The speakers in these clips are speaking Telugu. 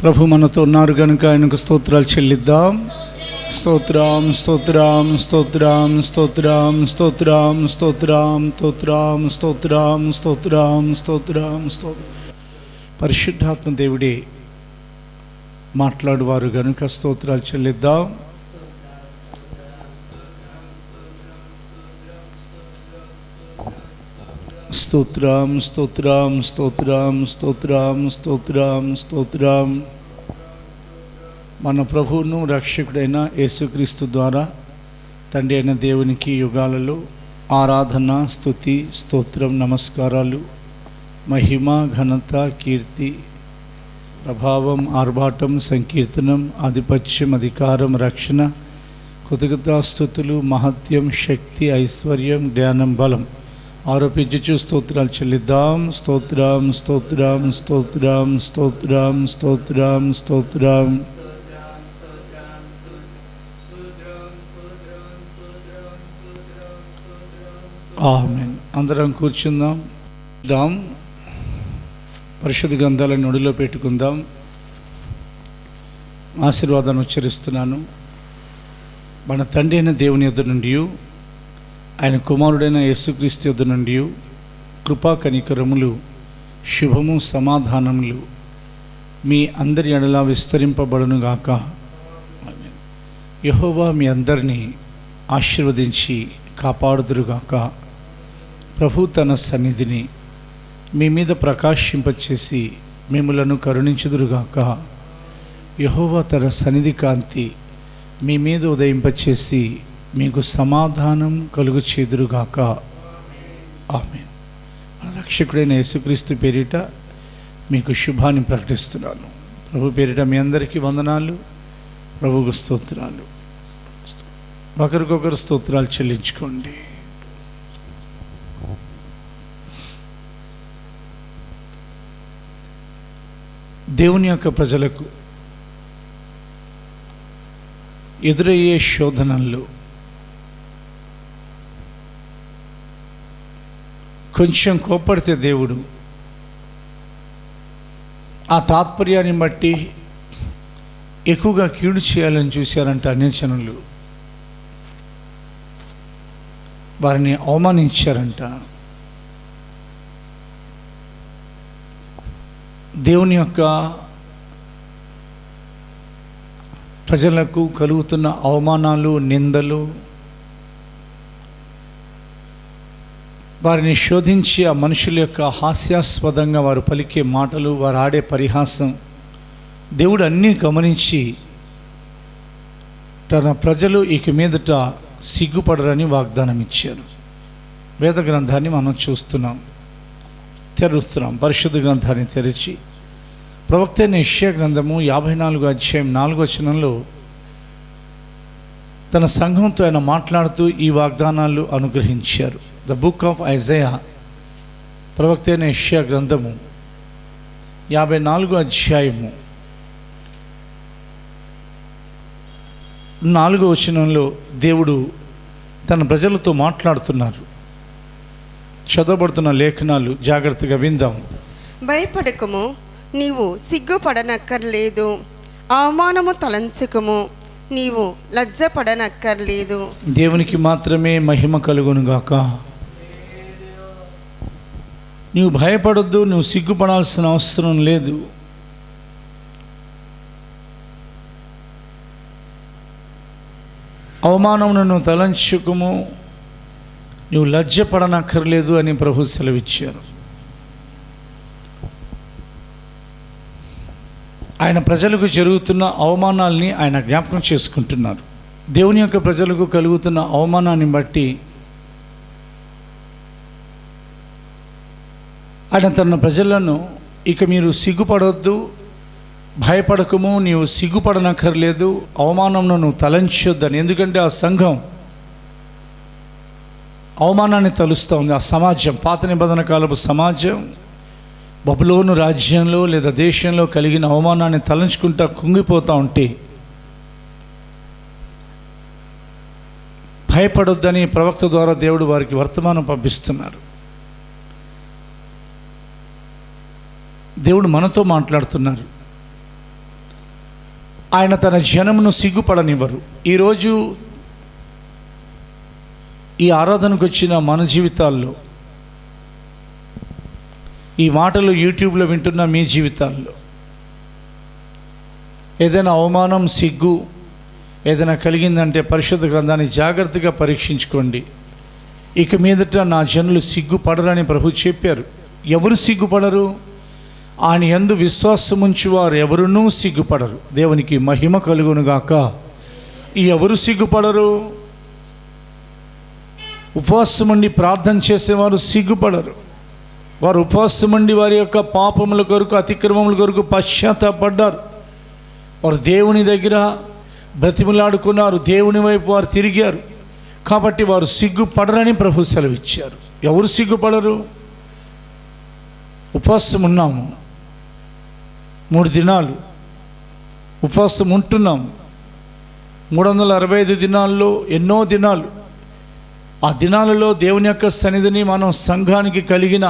ప్రభు మనతో ఉన్నారు కనుక ఆయనకు స్తోత్రాలు చెల్లిద్దాం. స్తోత్రం స్తోత్రం స్తోత్రం స్తోత్రం స్తోత్రం స్తోత్రం స్తోత్రం స్తోత్రం స్తోత్రం స్తోత్రం స్తోత్రం. పరిశుద్ధాత్మ దేవుడే మాట్లాడువారు గనుక స్తోత్రాలు చెల్లిద్దాం. స్తోత్రం స్తోత్రం స్తోత్రం స్తోత్రం స్తోత్రం స్తోత్రం. మన ప్రభువును రక్షకుడైన యేసుక్రీస్తు ద్వారా తండ్రి అయిన దేవునికి యుగాలలో ఆరాధన, స్తుతి, స్తోత్రం, నమస్కారాలు, మహిమ, ఘనత, కీర్తి, ప్రభావం, ఆర్భాటం, సంకీర్తనం, ఆధిపత్యం, అధికారం, రక్షణ, కృతజ్ఞతాస్తుతులు, మహత్యం, శక్తి, ఐశ్వర్యం, జ్ఞానం, బలం ఆరోపించుచు స్తోత్రాలు చెల్లిద్దాం. స్తోత్రం స్తోత్రం స్తోత్రం స్తోత్రం స్తోత్రం స్తోత్రం. ఆమేన్. అందరం కూర్చుందాం. పరిశుద్ధ గ్రంథాలను ఒడిలో పెట్టుకుందాం. ఆశీర్వాదాన్ని ఉచ్చరిస్తున్నాను. మన తండ్రి అయిన దేవుని యొద్ద నుండి, ఆయన కుమారుడైన యేసుక్రీస్తు యొద్ద నుండి కృపా కనికరములు, శుభము, సమాధానములు మీ అందరి ఎడల విస్తరింపబడునుగాక. యెహోవా మీ అందరినీ ఆశీర్వదించి కాపాడుదురుగాక. ప్రభు తన సన్నిధిని మీ మీద ప్రకాశింపచేసి మిమ్ములను కరుణించుదురుగాక. యెహోవా తన సన్నిధి కాంతి మీ మీద ఉదయింపచేసి మీకు సమాధానం కలుగు చేదురుగాక. ఆమేన్. రక్షకుడైన యేసుక్రీస్తు పేరిట మీకు శుభాన్ని ప్రకటిస్తున్నాను. ప్రభు పేరిట మీ అందరికీ వందనాలు, ప్రభువుకు స్తోత్రాలు. ఒకరికొకరు స్తోత్రాలు చెల్లించుకోండి. దేవుని యొక్క ప్రజలకు ఎదురయ్యే శోధనల్లో కొంచెం కోప్పడితే దేవుడు ఆ తాత్పర్యాన్ని బట్టి ఎక్కువగా కీడు చేయాలని చూశారంట అన్యజనులు. వారిని అవమానించారంట. దేవుని యొక్క ప్రజలకు కలుగుతున్న అవమానాలు, నిందలు, వారిని శోధించి ఆ మనుషుల యొక్క హాస్యాస్పదంగా వారు పలికే మాటలు, వారు ఆడే పరిహాసం దేవుడు అన్నీ గమనించి తన ప్రజలు ఇక మీదట సిగ్గుపడరని వాగ్దానం ఇచ్చారు. వేద గ్రంథాన్ని మనం చూస్తున్నాం, తెరుస్తున్నాం. పరిశుద్ధ గ్రంథాన్ని తెరిచి ప్రవక్త అయిన యెషయా గ్రంథము 54వ అధ్యాయం 4వ వచనంలో తన సంఘంతో ఆయన మాట్లాడుతూ ఈ వాగ్దానాలు అనుగ్రహించారు. ద బుక్ ఆఫ్ ఐజయా, ప్రవక్త అయిన యెషయా గ్రంథము 54వ అధ్యాయము 4వ వచనంలో దేవుడు తన ప్రజలతో మాట్లాడుతున్నారు. చదవబడుతున్న లేఖనాలు జాగ్రత్తగా విందాం. భయపడకము, నీవు సిగ్గుపడనక్కర్లేదు. అవమానము తలంచుకము, నీవు లజ్జపడనక్కర్లేదు. దేవునికి మాత్రమే మహిమ కలుగునుగాక. నీవు భయపడొద్దు, నువ్వు సిగ్గుపడాల్సిన అవసరం లేదు. అవమానమును నువ్వు తలంచుకము, నువ్వు లజ్జపడనక్కర్లేదు అని ప్రభు సెలవిచ్చారు. ఆయన ప్రజలకు జరుగుతున్న అవమానాల్ని ఆయన జ్ఞాపకం చేసుకుంటున్నారు. దేవుని యొక్క ప్రజలకు కలుగుతున్న అవమానాన్ని బట్టి ఆయన తన ప్రజలను ఇక మీరు సిగ్గుపడొద్దు, భయపడకము, నీవు సిగ్గుపడనక్కర్లేదు, అవమానంను నువ్వు తలంచొద్దని. ఎందుకంటే ఆ సంఘం అవమానాన్ని తలుస్తూ ఉంది. ఆ సమాజం, పాత నిబంధన కాలపు సమాజం బబులోను రాజ్యంలో లేదా దేశంలో కలిగిన అవమానాన్ని తలంచుకుంటా కుంగిపోతూ ఉంటే భయపడొద్దని ప్రవక్త ద్వారా దేవుడు వారికి వర్తమానం పంపిస్తున్నారు. దేవుడు మనతో మాట్లాడుతున్నారు. ఆయన తన జనమును సిగ్గుపడనివ్వరు. ఈరోజు ఈ ఆరాధనకు వచ్చిన మన జీవితాల్లో, ఈ మాటలు యూట్యూబ్లో వింటున్న మీ జీవితాల్లో ఏదైనా అవమానం, సిగ్గు ఏదైనా కలిగిందంటే పరిశుద్ధ గ్రంథాన్ని జాగ్రత్తగా పరీక్షించుకోండి. ఇక మీదట నా జనులు సిగ్గుపడరని ప్రభు చెప్పారు. ఎవరు సిగ్గుపడరు? ఆయన యందు విశ్వాసముంచి వారు ఎవరునూ సిగ్గుపడరు. దేవునికి మహిమ కలుగునుగాక. ఎవరు సిగ్గుపడరు? ఉపవాసముండి ప్రార్థన చేసేవారు సిగ్గుపడరు. వారు ఉపవాసముండి వారి యొక్క పాపముల కొరకు, అతిక్రమముల కొరకు పశ్చాత్తాపడ్డారు. వారు దేవుని దగ్గర బ్రతిమలాడుకున్నారు, దేవుని వైపు వారు తిరిగారు. కాబట్టి వారు సిగ్గుపడరని ప్రభు సెలవిచ్చారు. ఎవరు సిగ్గుపడరు? ఉపవాసం ఉన్నాము, 3 దినాలు ఉపవాసం ఉంటున్నాము. 365 దినాల్లో ఎన్నో దినాలు, ఆ దినాలలో దేవుని యొక్క సన్నిధిని మనం సంఘానికి కలిగిన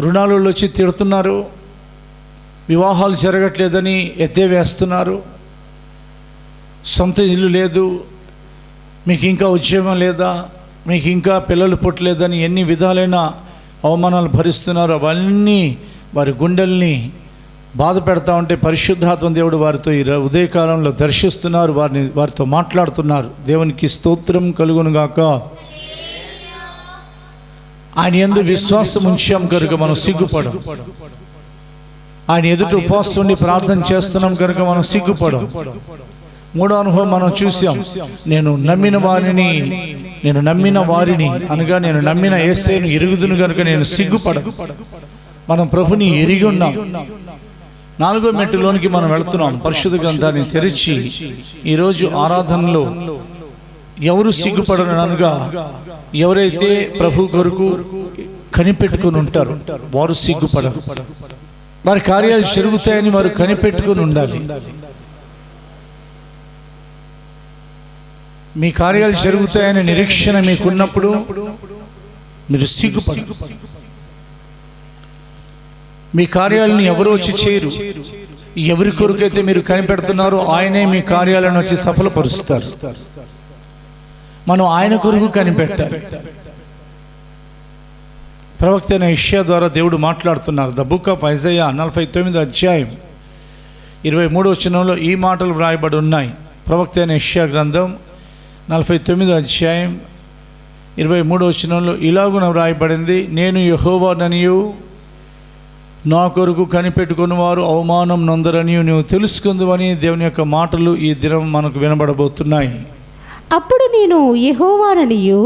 రుణాలలో వచ్చి తిడుతున్నారు, వివాహాలు జరగట్లేదని ఎత్తేవేస్తున్నారు, సొంత ఇల్లు లేదు, మీకు ఇంకా ఉద్యోగం లేదా, మీకు ఇంకా పిల్లలు పుట్టలేదని ఎన్ని విధాలైన అవమానాలు భరిస్తున్నారు. అవన్నీ వారి గుండెల్ని బాధ పెడతా ఉంటే పరిశుద్ధాత్మ దేవుడు వారితో ఈ ఉదయకాలంలో దర్శిస్తున్నారు, వారితో మాట్లాడుతున్నారు. దేవునికి స్తోత్రం కలుగునుగాక. ఆయన యందు విశ్వాసం ఉంచాం కనుక మనం సిగ్గుపడం. ఆయన ఎదుట ఉపవాసం ఉండి ప్రార్థన చేస్తున్నాం కనుక మనం సిగ్గుపడం. 3వ అనుభవం మనం చూసాం. నేను నమ్మిన వారిని అనగా నేను నమ్మిన యేసయ్యను ఎరుగుదును కనుక నేను సిగ్గుపడను. మనం ప్రభుని ఎరిగి ఉన్నాం. 4వ మెట్టులోనికి మనం వెళుతున్నాం. పరిశుద్ధ గ్రంథాన్ని తెరిచి ఈరోజు ఆరాధనలో ఎవరు సిగ్గుపడను అనగా ఎవరైతే ప్రభు కొరకు కనిపెట్టుకుని ఉంటారో వారు సిగ్గుపడరు. వారి కార్యాలు జరుగుతాయని వారు కనిపెట్టుకుని ఉండాలి. మీ కార్యాలు జరుగుతాయనే నిరీక్షణ మీకున్నప్పుడు మీరు సిగ్గుపడరు. మీ కార్యాలను ఎవరు వచ్చి చేయరు. ఎవరి కొరకైతే మీరు కనిపెడుతున్నారో ఆయనే మీ కార్యాలను వచ్చి సఫలపరుస్తారు. మనం ఆయన కొరకు కనిపెట్టాలి. ప్రవక్త అయిన యెషయా ద్వారా దేవుడు మాట్లాడుతున్నారు. ద బుక్ ఆఫ్ ఐజయా 49వ అధ్యాయం 23వ వచనంలో ఈ మాటలు వ్రాయబడి ఉన్నాయి. ప్రవక్త అయిన యెషయా గ్రంథం 49వ అధ్యాయం 23వ వచనంలో ఇలాగున వ్రాయబడింది, నేను యెహోవాననియు నా కొరకు కనిపెట్టుకుని వారు అవమానం నొందరనియు నువ్వు తెలుసుకుందువని దేవుని యొక్క మాటలు ఈ దినం మనకు వినబడబోతున్నాయి. అప్పుడు నేను యెహోవాననియు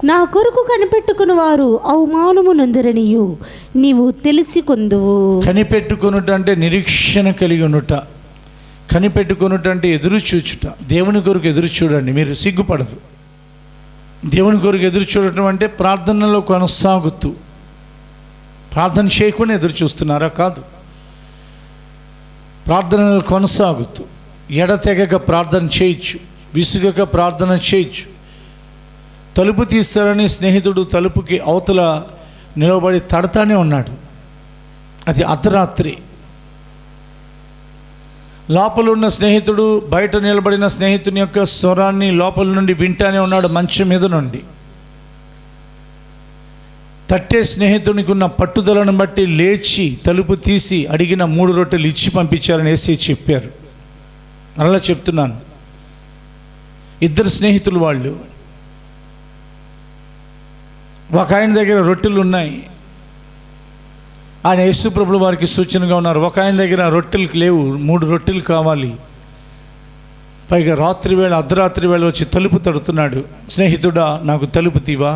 నా కొరకు కనిపెట్టుకుని వారు అవమానము నొందరనియు నీవు తెలుసుకుందువు. కనిపెట్టుకునుట అంటే నిరీక్షణ కలిగి ఉండుట. కనిపెట్టుకునుట అంటే ఎదురు చూచుట. దేవుని కొరకు ఎదురు చూడండి, మీరు సిగ్గుపడరు. దేవుని కొరకు ఎదురు చూడటం అంటే ప్రార్థనలో కొనసాగుతూ, ప్రార్థన చేయకుండా ఎదురు చూస్తున్నారా? కాదు. ప్రార్థనలో కొనసాగుతూ ఎడతెగక ప్రార్థన చేయొచ్చు, విసుగక ప్రార్థన చేయొచ్చు. తలుపు తీస్తారని స్నేహితుడు తలుపుకి అవతల నిలబడి తడతానే ఉన్నాడు. అది అర్ధరాత్రి. లోపల ఉన్న స్నేహితుడు బయట నిలబడిన స్నేహితుని యొక్క స్వరాన్ని లోపల నుండి వింటానే ఉన్నాడు, మంచం మీద నుండి. తట్టే స్నేహితునికి ఉన్న పట్టుదలను బట్టి లేచి తలుపు తీసి అడిగిన 3 రొట్టెలు ఇచ్చి పంపించారని యేసయ్య చెప్పారు. అలా చెప్తున్నాను. 2 స్నేహితులు వాళ్ళు. ఒక ఆయన దగ్గర రొట్టెలు ఉన్నాయి, ఆయన యేసు ప్రభువు వారికి సూచనగా ఉన్నారు. ఒక ఆయన దగ్గర రొట్టెలు లేవు, 3 రొట్టెలు కావాలి. పైగా రాత్రి వేళ, అర్ధరాత్రి వేళ వచ్చి తలుపు తడుతున్నాడు. స్నేహితుడా నాకు తలుపు తీవా,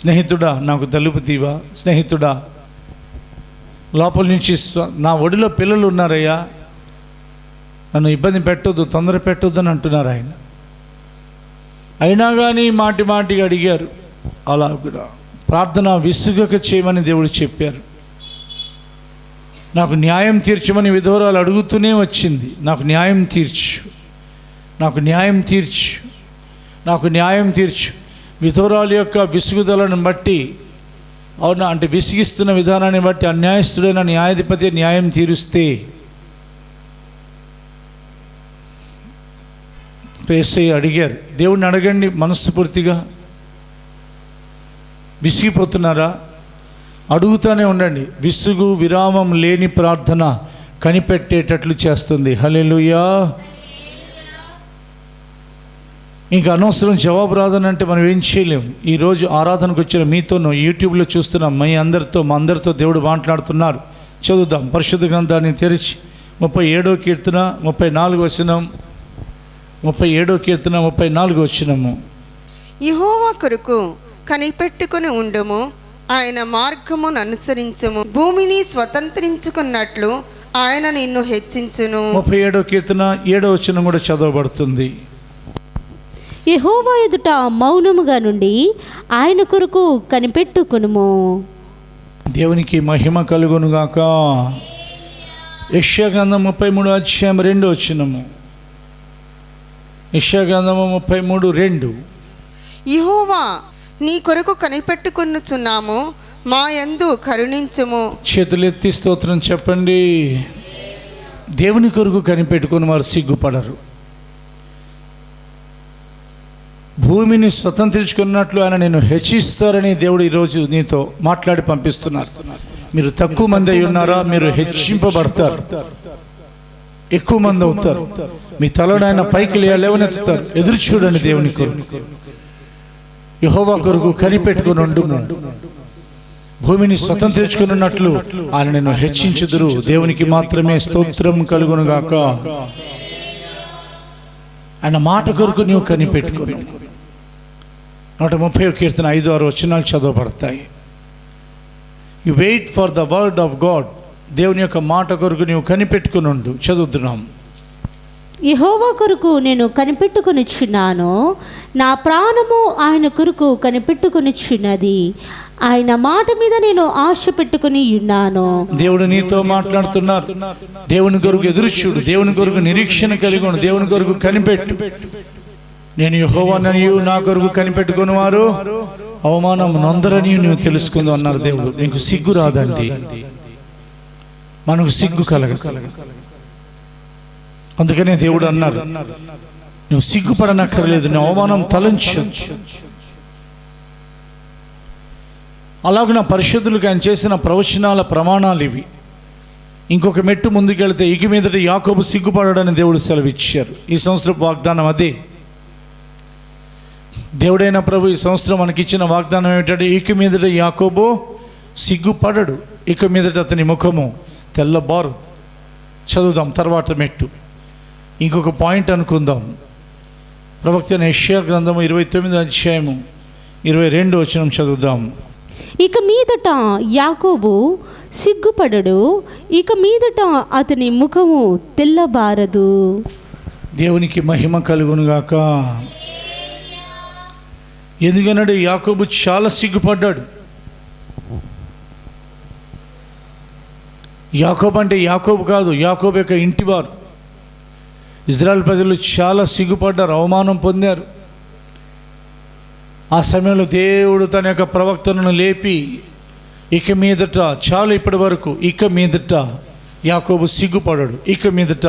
స్నేహితుడా నాకు తలుపు తీవా, స్నేహితుడా. లోపల నుంచి నా ఒడిలో పిల్లలు ఉన్నారయ్యా, నన్ను ఇబ్బంది పెట్టొద్దు, తొందర పెట్టొద్దు అని అంటున్నారు ఆయన. అయినా కానీ మాటి మాటిగా అడిగారు. అలా కూడా ప్రార్థన విసుగక చేయమని దేవుడు చెప్పారు. నాకు న్యాయం తీర్చమని విధవరాలు అడుగుతూనే వచ్చింది. నాకు న్యాయం తీర్చు, నాకు న్యాయం తీర్చు, నాకు న్యాయం తీర్చు. విధవరాలు యొక్క విసుగుదలను బట్టి, అవునా అంటే విసిగిస్తున్న విధానాన్ని బట్టి అన్యాయస్తుడైన న్యాయాధిపతి న్యాయం తీరుస్తే యేసయ్య అడిగారు. దేవుడిని అడగండి మనస్ఫూర్తిగా. విసిగిపోతున్నారా? అడుగుతూనే ఉండండి. విసుగు విరామం లేని ప్రార్థన కనిపెట్టేటట్లు చేస్తుంది. హల్లెలూయా. ఇంకా అనవసరం జవాబు రాదనంటే మనం ఏం చేయలేము. ఈరోజు ఆరాధనకు వచ్చిన మీతోనూ యూట్యూబ్లో చూస్తున్నాం, మా అందరితో దేవుడు మాట్లాడుతున్నారు. చదువుదాం పరిశుద్ధ గ్రంథాన్ని తెరిచి 37వ కీర్తన 34వ వచనం. 37వ కీర్తన 34వ వచనము. యెహోవా కొరకు కనిపెట్టుకుని ఉండుము, ఆయన మార్గమును అనుసరించుము. భూమిని స్వతంత్రించుకున్నట్లు ఆయన నిన్ను హెచ్చించును. 37వ కీర్తన 7వ వచనం కూడా చదవబడుతుంది. యెహోవా ఎదుట మౌనముగా నుండి ఆయన కొరకు కనిపెట్టుకునుము. దేవునికి మహిమ కలుగునుగాక. యెషయా గ్రంథం 33 అధ్యాయం 2వ వచనము. యెషయా గ్రంథము 33:2. యెహోవా నీ కొరకు కనిపెట్టుకొనుచున్నాము, మా యందు కరుణించుము. చేతులెత్తి స్తోత్రం చెప్పండి. దేవుని కొరకు కనిపెట్టుకుని వారు సిగ్గుపడరు. భూమిని స్వతంత్రించుకున్నట్లు ఆయన నేను హెచ్చిస్తారని దేవుడు ఈరోజు నీతో మాట్లాడి పంపిస్తున్నారు. మీరు తక్కువ మంది అయి ఉన్నారా? మీరు హెచ్చింపబడతారు, ఎక్కువ మంది అవుతారు. మీ తలను ఆయన పైకి లేవనెత్తుతారు. ఎదురు చూడండి దేవుని కొరకు. యెహోవా కొరకు కనిపెట్టుకుని ఉండుము. భూమిని స్వతంత్రించుకున్నట్లు ఆయన నేను హెచ్చించుదురు. దేవునికి మాత్రమే స్తోత్రం కలుగునుగాక. ఆయన మాట కొరకు నీవు కనిపెట్టుకును. 130వ కీర్తన 5-6 వచనాలు చదవబడతాయి. You wait for the word of God. దేవుని యొక్క మాట కొరకు నీవు కనిపెట్టుకుని ఉండు. చదువుతున్నాం. యెహోవా కొరకు నేను కనిపెట్టుకొనిచున్నాను, నా ప్రాణము ఆయన కొరకు కనిపెట్టుకొనిచున్నది. ఆయన మాట మీద నేను ఆశ పెట్టుకుని ఉన్నాను. దేవుడు నీతో మాట్లాడుతున్నారు. దేవుని కొరకు ఎదురు చూడు. దేవుని కొరకు నిరీక్షణ కలిగి ఉండు. దేవుని కొరకు కనిపెట్టు. నేను యెహోవానని నా కొరకు కనిపెట్టుకుని వారు అవమానం నొందరని నువ్వు తెలుసుకుందాం అన్నారు దేవుడు. నీకు సిగ్గు రాదండి, మనకు సిగ్గు కలగదు. అందుకనే దేవుడు అన్నారు, నువ్వు సిగ్గుపడనక్కర్లేదు, నీ అవమానం తలంచు. అలాగే నా పరిశుద్ధులకు ఆయన చేసిన ప్రవచనాల ప్రమాణాలు ఇవి. ఇంకొక మెట్టు ముందుకెళ్తే ఇక మీదట యాకోబు సిగ్గుపడడని దేవుడు సెలవిచ్చారు. ఈ సంవత్సరం వాగ్దానం అదే. దేవుడైన ప్రభు ఈ సంవత్సరం మనకిచ్చిన వాగ్దానం ఏమిటంటే, ఇక మీదట యాకోబు సిగ్గుపడడు, ఇక మీదట అతని ముఖము తెల్లబారు. చదువుదాం తర్వాత మెట్టు. ఇంకొక పాయింట్ అనుకుందాం. ప్రవక్త అయిన యెషయా గ్రంథము 29వ అధ్యాయము 22వ వచనం చదువుదాం. ఇక మీదట యాకోబు సిగ్గుపడడు, ఇక మీదట అతని ముఖము తెల్లబారదు. దేవునికి మహిమ కలుగునుగాక. ఎందుకన్నాడు? యాకోబు చాలా సిగ్గుపడ్డాడు. యాకోబు అంటే యాకోబు కాదు, యాకోబు యొక్క ఇంటివారు. ఇజ్రాయెల్ ప్రజలు చాలా సిగ్గుపడ్డారు, అవమానం పొందారు. ఆ సమయంలో దేవుడు తన యొక్క ప్రవక్తలను లేపి, ఇక మీదట చాలు, ఇప్పటి వరకు ఇక మీదట యాకోబు సిగ్గుపడడు, ఇక మీదట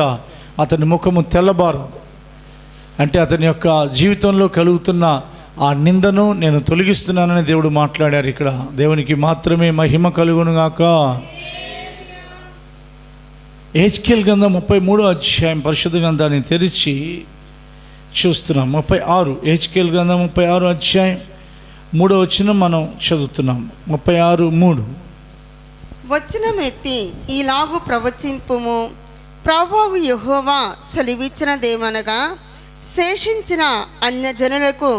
అతని ముఖము తెల్లబారదు. అంటే అతని యొక్క జీవితంలో కలుగుతున్న ఆ నిందను నేను తొలగిస్తున్నానని దేవుడు మాట్లాడారు ఇక్కడ. దేవునికి మాత్రమే మహిమ కలుగునుగాక. యెహెజ్కేలు గ్రంథం 33వ అధ్యాయం పరిశుద్ధ గ్రంథాన్ని తెరిచి చూస్తున్నాం. 36 యెహెజ్కేలు గ్రంథం 36వ అధ్యాయం 3వ వచనం మనం చదువుతున్నాం. 36:3. వచనమెత్తి ఈలాగు ప్రవచింపుము, ప్రభువు యెహోవా సెలవిచ్చినదేమనగా, శేషించిన అన్యజనులకు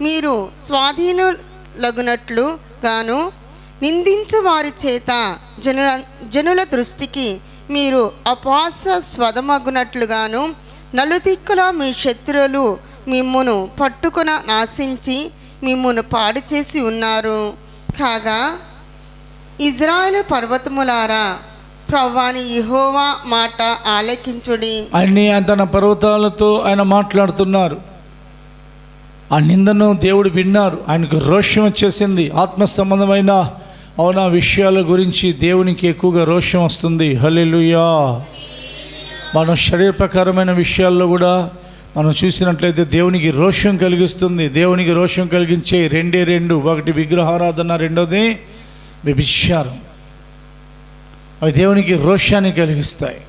మీరు స్వాధీనులగునట్లు గాను, నిందించు వారి చేత జనుల దృష్టికి మీరు అపహాస్యాస్పదమగునట్లుగాను, నలుదిక్కుల మీ శత్రువులు మిమ్మును పట్టుకున నాశించి మిమ్మును పాడు చేసి ఉన్నారు. కాగా ఇజ్రాయేలు పర్వతములారా, ప్రభువైన యెహోవా మాట ఆలకించుడి. అన్ని తన పర్వతాలతో ఆయన మాట్లాడుతున్నారు. ఆ నిందను దేవుడు విన్నారు. ఆయనకు రోషం వచ్చేసింది. ఆత్మ సంబంధమైన అవునా విషయాల గురించి దేవునికి ఎక్కువగా రోషం వస్తుంది. హల్లెలూయా. మనం శరీర ప్రకారమైన విషయాల్లో కూడా మనం చూసినట్లయితే దేవునికి రోషం కలిగిస్తుంది. దేవునికి రోషం కలిగించే రెండే రెండు, ఒకటి విగ్రహారాధన, రెండోది వ్యభిచారం. అవి దేవునికి రోషాన్ని కలిగిస్తాయి.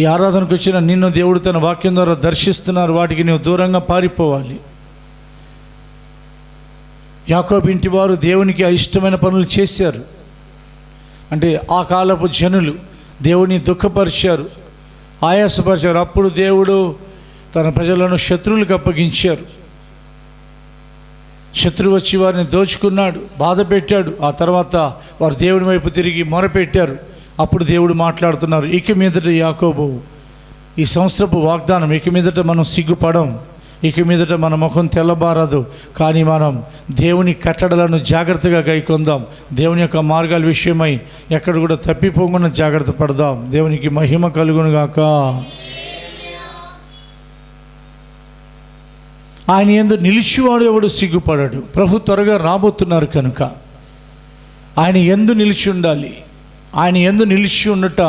ఈ ఆరాధనకు వచ్చిన నిన్ను దేవుడు తన వాక్యం ద్వారా దర్శిస్తున్నారు. వాటికి నువ్వు దూరంగా పారిపోవాలి. యాకోబు ఇంటి వారు దేవునికి అయిష్టమైన పనులు చేశారు. అంటే ఆ కాలపు జనులు దేవుని దుఃఖపరిచారు, ఆయాసపరిచారు. అప్పుడు దేవుడు తన ప్రజలను శత్రువులకు అప్పగించారు. శత్రువు వచ్చి వారిని దోచుకున్నాడు, బాధ పెట్టాడు. ఆ తర్వాత వారు దేవుని వైపు తిరిగి మొరపెట్టారు. అప్పుడు దేవుడు మాట్లాడుతున్నారు, ఇక మీదట యాకోబు, ఈ సంవత్సరపు వాగ్దానం, ఇక మీదట మనం సిగ్గుపడం, ఇక మీదట మన ముఖం తెల్లబారదు. కానీ మనం దేవుని కట్టడలను జాగ్రత్తగా గైకొందాం. దేవుని యొక్క మార్గాల విషయమై ఎక్కడ కూడా తప్పిపోకుండా జాగ్రత్త పడదాం. దేవునికి మహిమ కలుగునుగాక. ఆయన యందు నిలిచివాడు ఎవడు సిగ్గుపడడు. ప్రభు త్వరగా రాబోతున్నారు కనుక ఆయన యందు నిలిచి ఉండాలి. ఆయన యందు నిలిచి ఉండట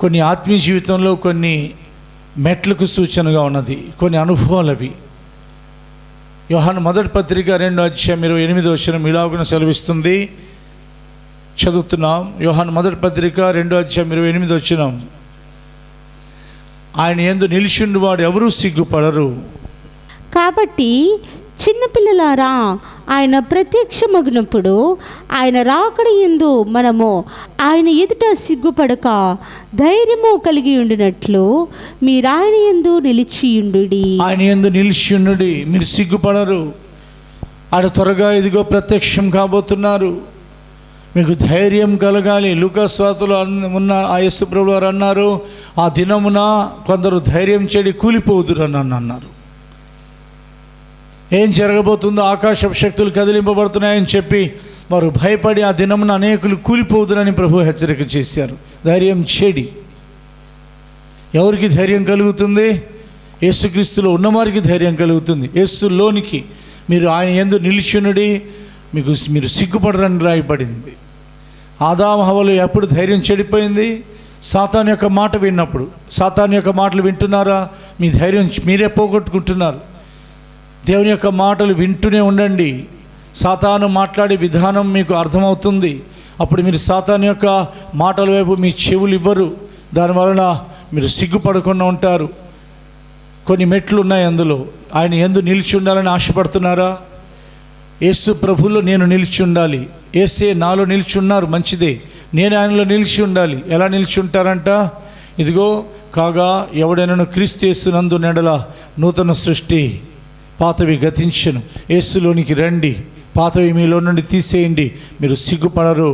కొన్ని ఆత్మీయ జీవితంలో కొన్ని మెట్లకు సూచనగా ఉన్నది, కొన్ని అనుభవాలు అవి. యోహాను మొదటి పత్రిక 2:28 ఇలాగున సెలవిస్తుంది. చదువుతున్నాం. యోహాను మొదటి పత్రిక 2:28. ఆయన యందు నిలిచిండు వాడు ఎవరూ సిగ్గుపడరు. కాబట్టి చిన్నపిల్లలారా, ఆయన ప్రత్యక్షమగినప్పుడు ఆయన రాకడ యందు మనము ఆయన ఎదుట సిగ్గుపడక ధైర్యము కలిగి ఉండినట్లు మీరు ఆయన యందు నిలిచియుండుడి. ఆయన యందు నిలిచియుండుడి, మీరు సిగ్గుపడరు. ఆయన త్వరగా ఇదిగో ప్రత్యక్షం కాబోతున్నారు. మీకు ధైర్యం కలగాలి. లూకాసు వార్తలో ఉన్న ఆ యేసు ప్రభువు వారు అన్నారు, ఆ దినమున కొందరు ధైర్యం చెడి కూలిపోదురు అని అన్నారు. ఏం జరగబోతుందో, ఆకాశపు శక్తులు కదిలింపబడుతున్నాయని చెప్పి వారు భయపడి ఆ దినమున అనేకులు కూలిపోదురని ప్రభు హెచ్చరిక చేశారు. ధైర్యం చెడి. ఎవరికి ధైర్యం కలుగుతుంది? యేసుక్రీస్తులో ఉన్నవారికి ధైర్యం కలుగుతుంది. యేసులోనికి మీరు ఆయన యందు నిలిచునుడి, మీరు సిగ్గుపడరని రాయబడింది. ఆదాము హవ్వలు ఎప్పుడు ధైర్యం చెడిపోయింది? సాతాను యొక్క మాట విన్నప్పుడు. సాతాను యొక్క మాటలు వింటున్నారా? మీ ధైర్యం మీరే పోగొట్టుకుంటున్నారు. దేవుని యొక్క మాటలు వింటూనే ఉండండి. సాతాను మాట్లాడే విధానం మీకు అర్థమవుతుంది. అప్పుడు మీరు సాతాను యొక్క మాటల వైపు మీ చెవులు ఇవ్వరు. దానివలన మీరు సిగ్గుపడకుండా ఉంటారు. కొన్ని మెట్లు ఉన్నాయి అందులో. ఆయన యందు నిలిచి ఉండాలని ఆశపడుతున్నారా? యేసు ప్రభువులో నేను నిలిచి ఉండాలి. యేసే నాలో నిలిచి ఉన్నారు, మంచిదే. నేను ఆయనలో నిలిచి ఉండాలి. ఎలా నిలిచి ఉంటారంట? ఇదిగో కాగా ఎవడైనా క్రీస్తు యేసునందు నెడల నూతన సృష్టి, పాతవి గతించెను, యేసులోనికి రండి, పాతవి మీలో నుండి తీసేయండి, మీరు సిగ్గుపడరు.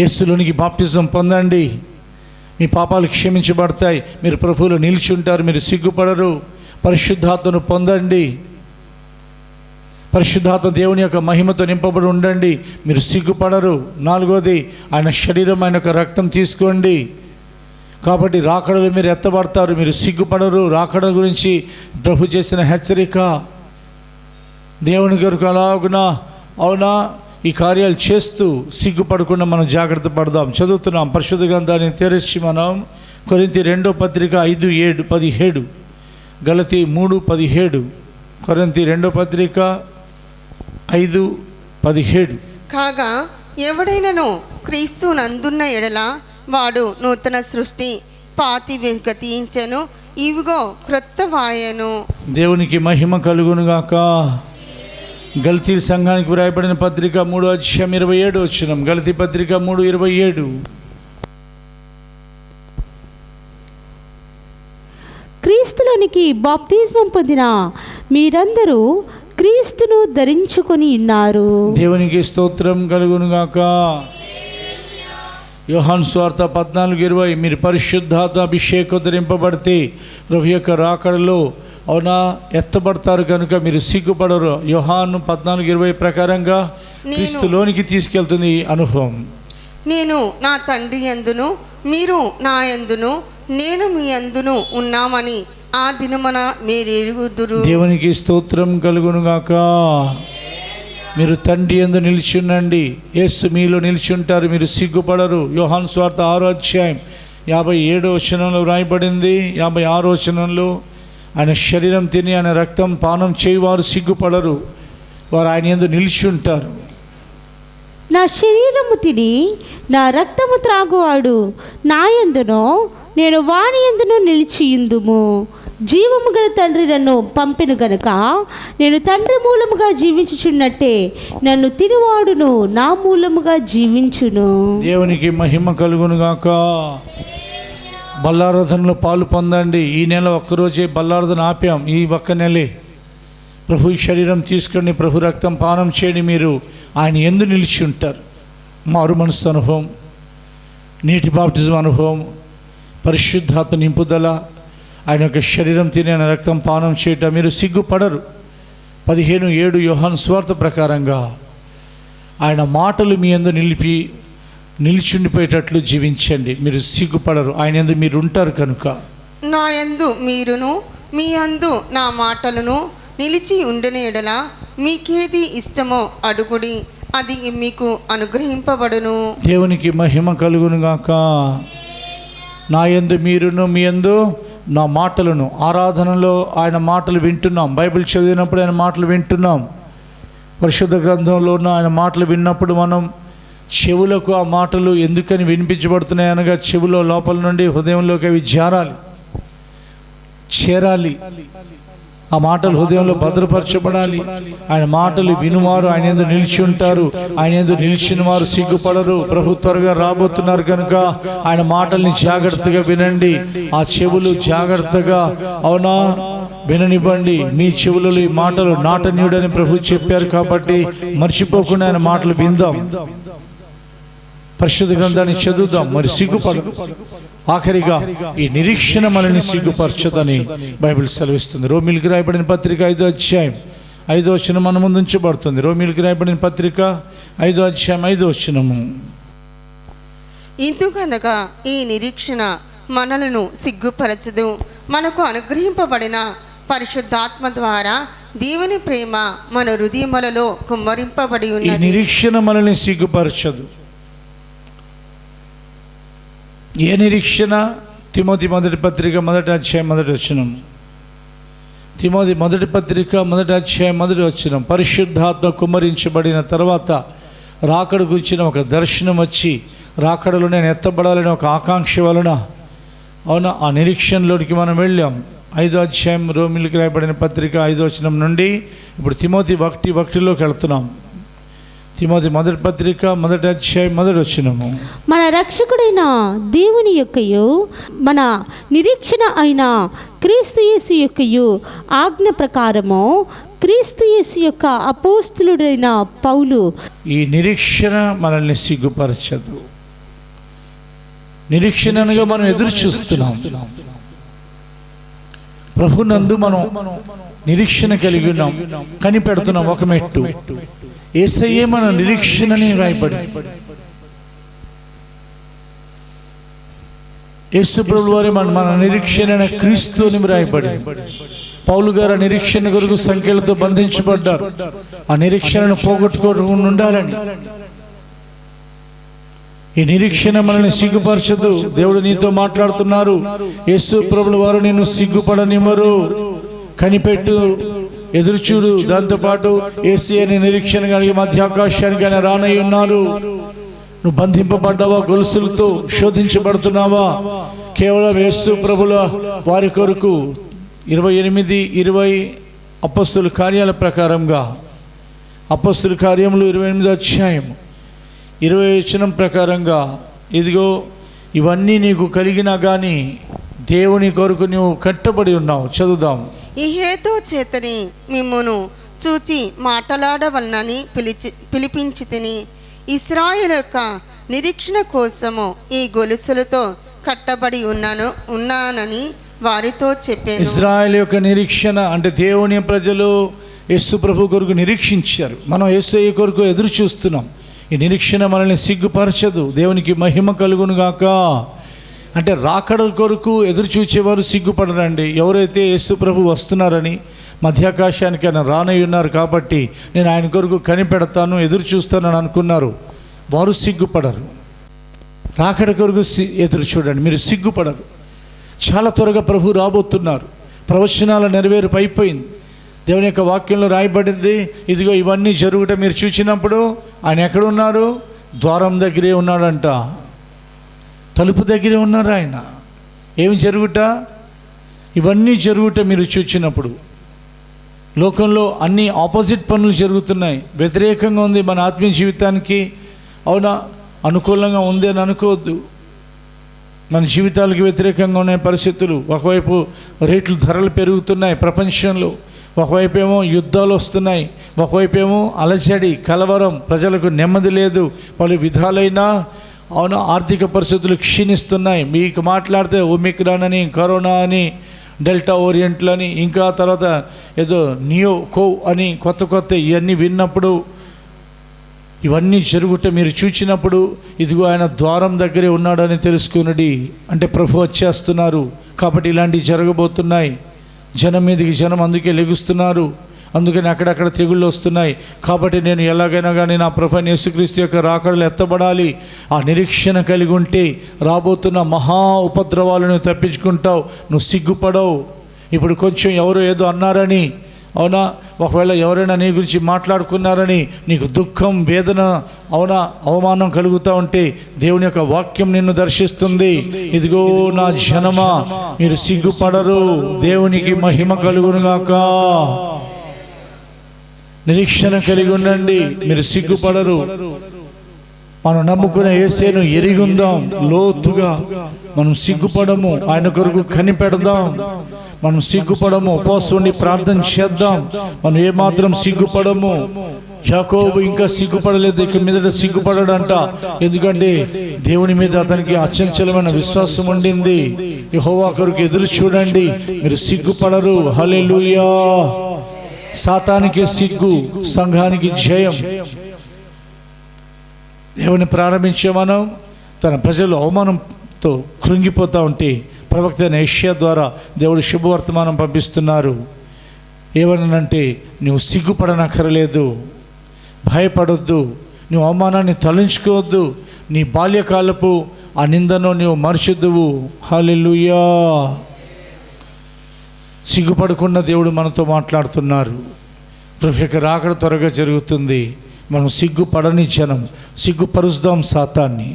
యేసులోనికి బాప్టిజం పొందండి, మీ పాపాలు క్షమించబడతాయి, మీరు ప్రభువులో నిలిచి ఉంటారు, మీరు సిగ్గుపడరు. పరిశుద్ధాత్మను పొందండి, పరిశుద్ధాత్మ దేవుని యొక్క మహిమతో నింపబడి ఉండండి, మీరు సిగ్గుపడరు. 4వది, ఆయన శరీరం, ఆయన యొక్క రక్తం తీసుకోండి. కాబట్టి రాకడలు మీరు ఎత్తబడతారు, మీరు సిగ్గుపడరు. రాకడ గురించి ప్రభు చేసిన హెచ్చరిక. దేవుని కొరకు అలాగునా అవునా ఈ కార్యాలు చేస్తూ సిగ్గుపడకుండా మనం జాగ్రత్త పడదాం. చదువుతున్నాం పరిశుద్ధ గ్రంథాన్ని తెరిచి మనం. కొరింథీ 2వ పత్రిక 5:17, గలతీ 3:17, కొరింథీ 2వ పత్రిక 5:17. కాగా ఎవడైనను క్రీస్తు నందున్న ఎడల వాడు నూతన సృష్టి, పాతివి గతించెను, ఇవిగో క్రొత్త వాయను. దేవునికి మహిమ కలుగునుగాక. గలతీ సంఘానికి వ్రాయబడిన పత్రిక 3:27. గలతీ పత్రిక 3:27. క్రీస్తులోనికి బాప్తిస్మం పొందిన మీరందరూ క్రీస్తును ధరించుకొని ఉన్నారు. దేవునికి స్తోత్రం కలుగునుగాక. యోహాను సువార్త 14:20, మీరు పరిశుద్ధాత్మ అభిషేకం ధరింపబడితే ప్రభు యొక్క రాకడలో అవునా ఎత్తబడతారు కనుక మీరు సిగ్గుపడరు. యోహాను 14:20 ప్రకారంగా క్రీస్తులోనికి తీసుకెళ్తుంది ఈ అనుభవం. నేను నా తండ్రి యందును మీరు నా యందును నేను మీ యందును ఉన్నామని ఆ దినమున మీరు ఎరుగుదురు. దేవునికి స్తోత్రం కలుగునుగాక. మీరు తండ్రి యందు నిలిచి ఉండండి, యేసు మీలో నిలిచి ఉంటారు, మీరు సిగ్గుపడరు. యోహాను సువార్త 6వ అధ్యాయం 57వ వచనంలో వ్రాయబడింది. 56వ వచనంలో ఆయన శరీరం తిని ఆయన రక్తం పానం చేయువారు సిగ్గుపడరు, వారు ఆయన యందు నిలిచి ఉంటారు. నా శరీరము తిని నా రక్తము త్రాగువాడు నా యందునో నేను వాని యందును నిలిచియుందుము. జీవము గల తండ్రి నన్ను పంపెను గనుక నేను తండ్రి మూలముగా జీవించుచున్నట్టే నన్ను తినివాడును నా మూలముగా జీవించును. దేవునికి మహిమ కలుగునుగాక. బల్లారాధనలో పాలు పొందండి. ఈ నెల ఒక్కరోజే బల్లారాధన ఆపాం, ఈ ఒక్క నెలే. ప్రభు శరీరం తీసుకొని ప్రభు రక్తం పానం చేయని మీరు ఆయన యందు నిలిచి ఉంటారు. మారు మనసు అనుభవం, నీటి బాప్టిజం అనుభవం, పరిశుద్ధాత్మ నింపుదల, ఆయన యొక్క శరీరం తిని ఆయన రక్తం పానం చేయటం మీరు సిగ్గుపడరు. 15:7 యోహాను సువార్త ప్రకారంగా ఆయన మాటలు మీ యందు నిలిచుండిపోయేటట్లు జీవించండి. మీరు సిగ్గుపడరు, ఆయన యందు మీరు ఉంటారు కనుక. నా యందు మీరును మీ యందు నా మాటలను నిలిచి ఉండిన ఎడల మీకేది ఇష్టమో అడుగుడి, అది మీకు అనుగ్రహింపబడును. దేవునికి మహిమ కలుగునుగాక. నా యందు మీరును మీ యందు నా మాటలను. ఆరాధనలో ఆయన మాటలు వింటున్నాం, బైబిల్ చదివినప్పుడు ఆయన మాటలు వింటున్నాం, పరిశుద్ధ గ్రంథంలో ఉన్న ఆయన మాటలు విన్నప్పుడు మనం చెవులకు ఆ మాటలు ఎందుకని వినిపించబడుతున్నాయి అనగా చెవులో లోపల నుండి హృదయంలోకి అవి చేరాలి. ఆ మాటలు హృదయంలో భద్రపరచబడాలి. ఆయన మాటలు వినువారు ఆయన యందు నిలిచి ఉంటారు, ఆయన యందు నిలిచిన వారు సిగ్గుపడరు. ప్రభు త్వరగా రాబోతున్నారు కనుక ఆయన మాటల్ని జాగ్రత్తగా వినండి. ఆ చెవులు జాగ్రత్తగా అవునా విననివ్వండి. మీ చెవులలో ఈ మాటలు నాటనీయుడని ప్రభు చెప్పారు కాబట్టి మర్చిపోకుండా ఆయన మాటలు విందాం, పరిశుద్ధ గ్రంథాన్ని చదువుదాం. మరి సిగ్గుపడదు. ఆఖరిగా ఈ నిరీక్షణ మనల్ని సిగ్గుపరచదని బైబిల్ సెలవిస్తుంది. రోమీయులకు రాయబడిన పత్రిక 5వ అధ్యాయం 5వ వచనం మన ముందు ఉంచబడుతుంది. రోమీయులకు రాయబడిన పత్రిక 5వ అధ్యాయం 5వ వచనము. ఇందుకనగా ఈ నిరీక్షణ మనలను సిగ్గుపరచదు, మనకు అనుగ్రహింపబడిన పరిశుద్ధాత్మ ద్వారా దేవుని ప్రేమ మన హృదయములలో కుమ్మరింపబడి ఈ ఉన్నది. నిరీక్షణ మనల్ని సిగ్గుపరచదు. ఏ నిరీక్షణ? తిమోతి మొదటి పత్రిక 1వ అధ్యాయం 1వ వచనం. తిమోతి మొదటి పత్రిక 1వ అధ్యాయం 1వ వచనం. పరిశుద్ధాత్మ కుమ్మరించబడిన తర్వాత రాకడ గురించిన ఒక దర్శనం వచ్చి రాకడలో నేను ఎత్తబడాలని ఒక ఆకాంక్ష వలన అవునా ఆ నిరీక్షణలోనికి మనం వెళ్ళాం. 5వ అధ్యాయం రోమీయులకు రాయబడిన పత్రిక 5వ వచనం నుండి ఇప్పుడు తిమోతి 1:1లోకి వెళ్తున్నాం. తిమోతి మొదటి పత్రిక 1వ అధ్యాయం 1వ వచనము. మన రక్షకుడైన దేవుని యొక్కయు మన నిరీక్షణ అయిన క్రీస్తు యేసు యొక్కయు ఆజ్ఞ ప్రకారము క్రీస్తు యేసు యొక్క అపోస్తలుడైన పౌలు. ఈ నిరీక్షణ మనల్ని సిగ్గుపరచదు. నిరీక్షణగా మనం ఎదురు చూస్తున్నాం. ప్రభునందు మనం నిరీక్షణ కలిగి ఉన్నాం, కనిపెడుతున్నాం ఒక మెట్టు. యేసయ్యే మన నిరీక్షణని రాయబడి, యేసు ప్రభువు వారి మన నిరీక్షణ క్రీస్తు అని రాయబడి. పౌలు గారు నిరీక్షణ కొరకు సంఖ్యలతో బంధించబడ్డారు. ఆ నిరీక్షణను పోగొట్టుకోకుండా ఉండాలని. ఈ నిరీక్షణ మనల్ని సిగ్గుపరచదు. దేవుడు నీతో మాట్లాడుతున్నారు. యేసు ప్రభువు వారు నిన్ను సిగ్గుపడనివ్వరు. కనిపెట్టు, ఎదురుచూడు. దాంతోపాటు యేసయ్య నీ నిరీక్షణ కలిగి మధ్యాకాశానికి ఆయన రానై ఉన్నారు. నువ్వు బంధింపబడ్డావా? గొలుసులతో శోధించబడుతున్నావా? కేవలం యేసు ప్రభుల వారి కొరకు 28-20 అపొస్తలుల కార్యాల ప్రకారంగా, అపొస్తలుల కార్యములు 28వ అధ్యాయం 20వ వచనం ప్రకారంగా, ఇదిగో ఇవన్నీ నీకు కలిగినా కానీ దేవుని కొరకు నువ్వు కట్టబడి ఉన్నావు. చదువుదాం. ఈ హేతు చేతని మిమ్మును చూచి మాట్లాడవలనని పిలిపించి తిని ఇశ్రాయేలు యొక్క నిరీక్షణ కోసము ఈ గొలుసులతో కట్టబడి ఉన్నానని వారితో చెప్పాను. ఇశ్రాయేలు యొక్క నిరీక్షణ అంటే దేవుని ప్రజలు యేసు ప్రభు కొరకు నిరీక్షించారు. మనం యేసయ్య కొరకు ఎదురు చూస్తున్నాం. ఈ నిరీక్షణ మనల్ని సిగ్గుపరచదు. దేవునికి మహిమ కలుగును గాక. అంటే రాకడ కొరకు ఎదురు చూచేవారు సిగ్గుపడరండి. ఎవరైతే యేసు ప్రభు వస్తున్నారని మధ్యాకాశానికి ఆయన రానై ఉన్నారు కాబట్టి నేను ఆయన కొరకు కనిపెడతాను, ఎదురు చూస్తానని అనుకున్నారు, వారు సిగ్గుపడరు. రాకడ కొరకు ఎదురు చూడండి, మీరు సిగ్గుపడరు. చాలా త్వరగా ప్రభు రాబోతున్నారు. ప్రవచనాల నెరవేర్పు అయిపోయింది. దేవుని యొక్క వాక్యంలో రాయబడింది, ఇదిగో ఇవన్నీ జరుగుట మీరు చూసినప్పుడు ఆయన ఎక్కడున్నారు? ద్వారం దగ్గరే ఉన్నాడంట, తలుపు దగ్గరే ఉన్నారు ఆయన. ఏమి జరుగుట? ఇవన్నీ జరుగుట మీరు చూచినప్పుడు. లోకంలో అన్ని ఆపోజిట్ పనులు జరుగుతున్నాయి, వ్యతిరేకంగా ఉంది మన ఆత్మీయ జీవితానికి. అవునా? అనుకూలంగా ఉంది అని అనుకోవద్దు. మన జీవితాలకు వ్యతిరేకంగా ఉన్నాయి పరిస్థితులు. ఒకవైపు రేట్లు, ధరలు పెరుగుతున్నాయి ప్రపంచంలో, ఒకవైపు ఏమో యుద్ధాలు వస్తున్నాయి, ఒకవైపు ఏమో అలజడి, కలవరం, ప్రజలకు నెమ్మది లేదు. పలు విధాలైన ఆర్థిక పరిస్థితులు క్షీణిస్తున్నాయి. మీకు మాట్లాడితే ఒమిక్రాన్ అని, కరోనా అని, డెల్టా ఓరియంట్లని, ఇంకా తర్వాత ఏదో నియో కోవ్ అని కొత్త ఇవన్నీ విన్నప్పుడు, ఇవన్నీ జరుగుట మీరు చూచినప్పుడు, ఇదిగో ఆయన ద్వారం దగ్గరే ఉన్నాడని తెలుసుకున్నది. అంటే ప్రభు వచ్చేస్తున్నారు కాబట్టి ఇలాంటివి జరగబోతున్నాయి. జనం మీదకి జనం అందుకే లెగుస్తున్నారు, అందుకని అక్కడక్కడ తెగుళ్ళు వస్తున్నాయి. కాబట్టి నేను ఎలాగైనా కానీ నా ప్రభు యేసుక్రీస్తు యొక్క రాకడలు ఎత్తబడాలి. ఆ నిరీక్షణ కలిగి ఉంటే రాబోతున్న మహా ఉపద్రవాలను తప్పించుకుంటావు, నువ్వు సిగ్గుపడవు. ఇప్పుడు కొంచెం ఎవరో ఏదో అన్నారని, అవునా, ఒకవేళ ఎవరైనా నీ గురించి మాట్లాడుకున్నారని నీకు దుఃఖం, వేదన, అవునా, అవమానం కలుగుతూ ఉంటే దేవుని యొక్క వాక్యం నిన్ను దర్శిస్తుంది. ఇదిగో నా జనమా, మీరు సిగ్గుపడరు, దేవునికి మహిమ కలుగునుగాక. నిరీక్షణ కలిగి ఉండండి, మీరు సిగ్గుపడరు. మనం నమ్ముకునే యేసేను ఎరిగుందాం లోతుగా. మనం సిగ్గుపడము, ఆయన కొరకు కనిపెడదాం. మనం సిగ్గుపడము, ఉపవాసం ఉండి ప్రార్థన చేద్దాం. మనం ఏమాత్రం సిగ్గుపడము. యాకోబు ఇంకా సిగ్గుపడలేదు, ఇక మీదట సిగ్గుపడడంట. ఎందుకంటే దేవుని మీద అతనికి అచంచలమైన విశ్వాసం ఉండింది. యెహోవా కొరకు ఎదురు చూడండి, మీరు సిగ్గుపడరు. హల్లెలూయా. సాతానికి సిగ్గు, సంఘానికి జయం. దేవుని ప్రారంభించే మనం తన ప్రజలు అవమానంతో కృంగిపోతూ ఉంటే ప్రవక్త అయిన యెషయా ద్వారా దేవుడు శుభవర్తమానం పంపిస్తున్నారు. ఏమనంటే, నువ్వు సిగ్గుపడనక్కరలేదు, భయపడొద్దు, నువ్వు అవమానాన్ని తలంచుకోవద్దు, నీ బాల్యకాలపు ఆ నిందను నువ్వు మరచిద్దువు. హల్లెలూయా. సిగ్గుపడకుండా దేవుడు మనతో మాట్లాడుతున్నారు. ప్రభు యొక్క రాకడ త్వరగా జరుగుతుంది. మనం సిగ్గుపడని జనం, సిగ్గుపరుస్తాం సాతాన్ని.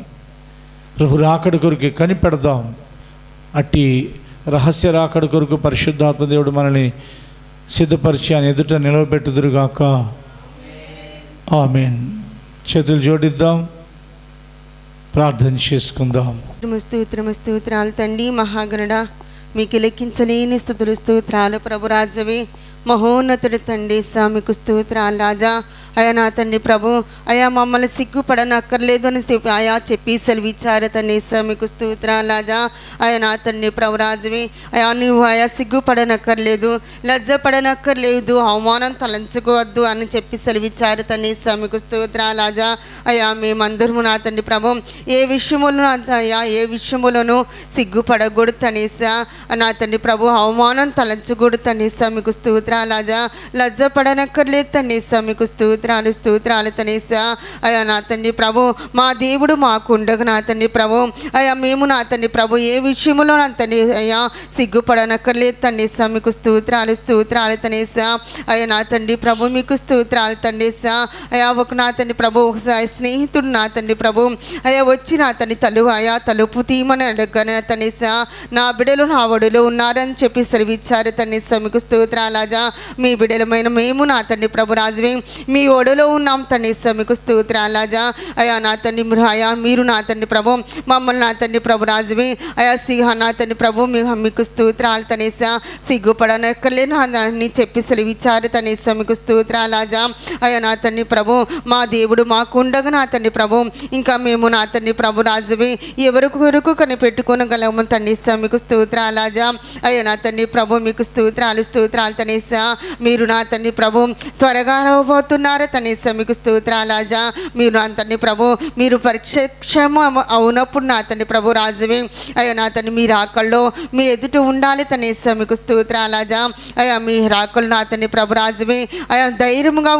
ప్రభు రాకడ కొరకు కనిపెడదాం. అట్టి రహస్య రాకడ కొరకు పరిశుద్ధాత్మ దేవుడు మనల్ని సిద్ధపరిచి ఆయన ఎదుట నిలవబెట్టుదురుగాక. ఆమేన్. చేతులు జోడిద్దాం, ప్రార్థన చేసుకుందాం. స్తోత్రాలు తండ్రి మహాగణుడా, మీకు లెక్కించలేని స్తుతులు స్తోత్రాలు. ప్రభు రాజవే, మహోన్నతుడి తండ్రి, మీకు స్తోత్రాలు రాజా. అయా నా తండ్రి ప్రభు, అయా మమ్మల్ని సిగ్గుపడనక్కర్లేదు అని అయా చెప్పి సెలవిచ్చారు తండ్రి. మీకు స్తోత్రాలు రాజా. అయా నా తండ్రి ప్రభు రాజువి, అయా నువ్వు అయా సిగ్గుపడనక్కర్లేదు, లజ్జపడనక్కర్లేదు, అవమానం తలంచుకోవద్దు అని చెప్పి సెలవిచ్చారు తండ్రి. మీకు స్తోత్రాలు రాజా. అయా మేమందరము నా తండ్రి ప్రభు ఏ విషయములను అయా ఏ విషయములను సిగ్గుపడకూడదు తనేసా నా తండ్రి ప్రభు, అవమానం తలంచకూడదు తనేసా. మీకు స్తోత్రాలు రాజా. లజ్జపడనక్కర్లేదు తనేసా. మీకు స్తోత్రాలు తనేసా. అయా నా తండ్రి ప్రభు, మా దేవుడు మాకుండగా నా తండ్రి ప్రభు, అయా మేము నా తండ్రి ప్రభు ఏ విషయంలో నా తండ్రి అయ్యా సిగ్గుపడనక్కర్లేదు తనేసా. మీకు స్తోత్రాలు తనేసా. అయ్యా నా తండ్రి ప్రభు, మీకు స్తోత్రాలు తనేసా. అయా ఒక నా తండ్రి ప్రభు స్నేహితుడు నా తండ్రి ప్రభు అయా వచ్చి నా తండ్రి తలుపు తీయమని అడగన తనేసా. నా బిడ్డలు నా ఒడిలో ఉన్నారని చెప్పి సెలవిచ్చారు తనేసా. మీకు స్తోత్రాలు రాజా. మీ బిడ్డలమైన మేము నా తండ్రి ప్రభు రాజువే మీ ఒడిలో ఉన్నాం తనేసా. మీకు స్తోత్రాలు రాజా. అయా నా తండ్రి అయా మీరు నా తండ్రి ప్రభు మమ్మల్ని నా తండ్రి ప్రభు రాజువే అయా నా తండ్రి ప్రభు మీకు స్తోత్రాలు తనేసా. సిగ్గుపడనక్కర్లేను అని చెప్పి సెలవిచ్చారు తనేసా. మీకు స్తోత్రాలు రాజా. అయా నా తండ్రి ప్రభు, మా దేవుడు మాకు ఉండగా నా తండ్రి ప్రభు ఇంకా మేము నా తండ్రి ప్రభు రాజువే ఎవరి కొరకు కనిపెట్టుకోనగలము తనేసా. మీకు స్తోత్రాలు రాజా. అయ్యా నా తండ్రి ప్రభు, మీకు స్తోత్రాలు తనేసా. మీరు నా తండ్రి ప్రభు త్వరగా రాబోతున్నారని ఇచ్చారు తండ్రి. మీకు స్తోత్రాలు రాజా. మీరు నా తండ్రి ప్రభు మీరు పరిక్షమ అవునప్పుడు నా తండ్రి ప్రభు రాజువే అయ్యా నా తండ్రి మీ రాకల్లో మీ ఎదుట ఉండాలి తండ్రి. మీకు స్తోత్రాలు రాజా. అయ్యా మీ రాకలు నా తండ్రి ప్రభు రాజువే అయ్యా ధైర్యముగా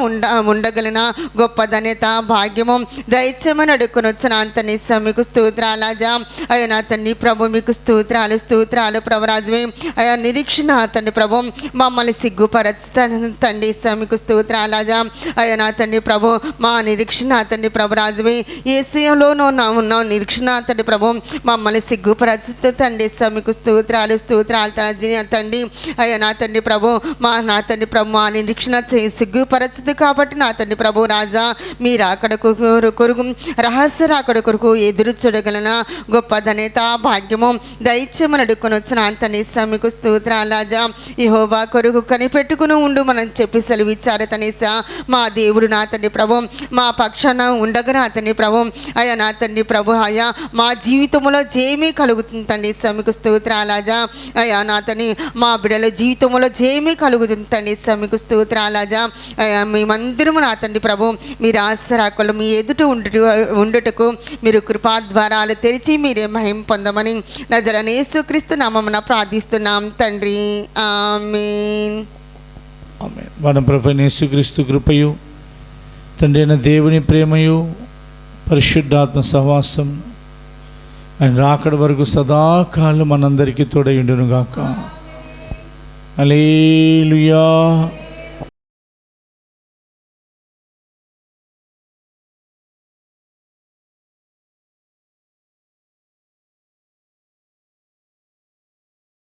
ఉండగలిగిన గొప్ప ధన్యత భాగ్యము దైత్యమని అడుక్కొని వచ్చిన తండ్రి. మీకు స్తోత్రాలు రాజా. అయ్యా నా తండ్రి ప్రభు మీకు స్తోత్రాలు ప్రభు రాజువే అయ్యా నిరీక్షణ తండ్రి ప్రభు మమ్మల్ని సిగ్గుపరచుతాను తండ్రి. మీకు స్తోత్రాలు రాజా. అయ్యా నా తండ్రి ప్రభు మా నిరీక్షణ తండ్రి ప్రభు రాజువే ఏసీయంలోనూ ఉన్న నిరీక్షణ తండ్రి ప్రభు మమ్మల్ని సిగ్గుపరచుతూ తండ్రి. మీకు స్తోత్రాలు తండ్రి. అయ్యా నా తండ్రి ప్రభు నా తండ్రి ప్రభు మా నిరీక్షణ సిగ్గుపరచుతూ కాబట్టి నా తండ్రి ప్రభు రాజా మీరు అక్కడ కొరకు రహస్య రాకడ కొరకు ఎదురు చూడగలన గొప్ప ధన్యత భాగ్యము దైత్యమని అడుక్కొని వచ్చిన తండ్రి. మీకు స్తోత్రాలు రాజా. యెహోవా కొరకు కనిపెట్టుకుని ఉండు మనం చెప్పి సెలవిచ్చారు తండ్రి. మా దేవుడు నా తండ్రి ప్రభు మా పక్షాన ఉండగా నా తండ్రి ప్రభు అయ్యా నా తండ్రి ప్రభు అయ్యా మా జీవితంలో జయమే కలుగుతుంది తండ్రి. మీకు స్తోత్రాలు రాజా. అయ్యా నా తండ్రి మా బిడ్డల జీవితంలో జయమే కలుగుతుంది తండ్రి. మీకు స్తోత్రాలు రాజా. అయ్యా మేమందరము నా తండ్రి ప్రభు మీరు ఆశ్చర్యకులు మీ ఎదుట ఉండుటకు మీరు కృపాద్వారాలు తెరిచి మీరే మహిమ పొందమని నజరేయుడైన యేసుక్రీస్తు నామమున ప్రార్థిస్తున్నాం తండ్రి. ఆమేన్. ఆమేన్. మన ప్రభువైన యేసుక్రీస్తు కృపయు తండ్రి అయిన దేవుని ప్రేమయు పరిశుద్ధాత్మ సహవాసం ఆయన రాకడ వరకు సదాకాలం మనందరికీ తోడై ఉండును గాక. హల్లెలూయా.